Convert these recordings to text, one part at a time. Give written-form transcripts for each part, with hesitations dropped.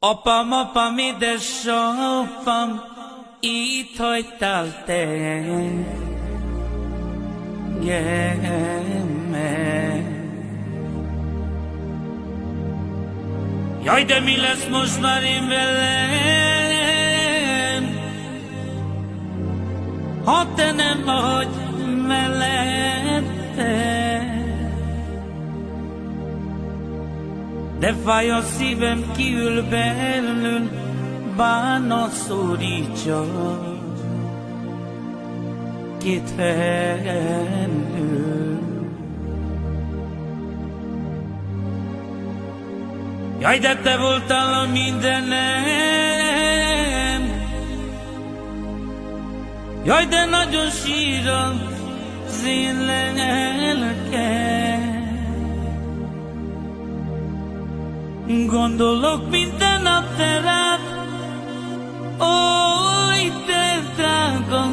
Apám, apám, édesapám, itt hagytál te engemet. Jaj, de mi lesz most már én velem, ha te nem vagy mellette. De fáj a szívem, kiül belül, bánat szorítja két felül. Jaj, de te voltál a mindenem, jaj, de nagyon sír az én lelkem. Gondolok minden nap te rád, oly te drága,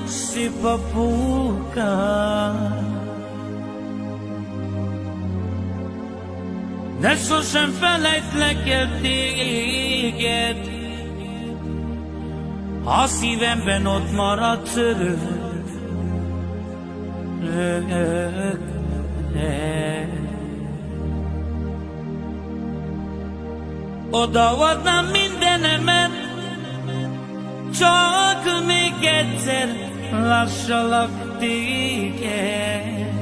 szép apukám. De sosem felejtlek el téged, a szívemben ott maradsz örökre. Odaadnám mindenemet, csak még egyszer lássalak téged.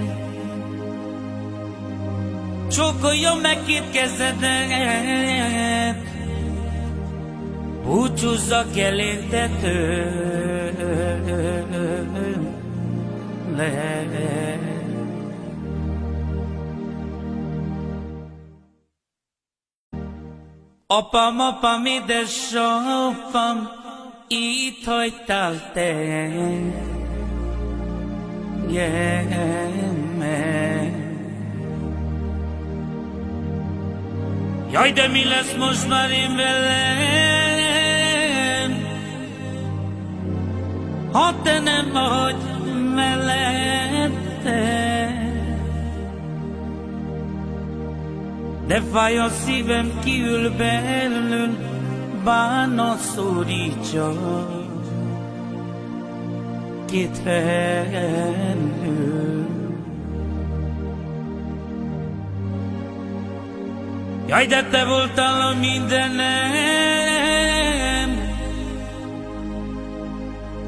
Csókoljon meg két kezedet, búcsúzzak el érte tőled. Apám, apám, édesapám, itt hagytál te engemet. Jaj, de mi lesz most már én velem, ha te nem vagy mellette. De fáj a szívem, kiül belül, bánat szorítja két felül. Jaj, de te voltál a mindenem,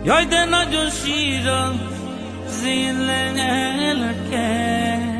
jaj, de nagyon sír az én lelkem.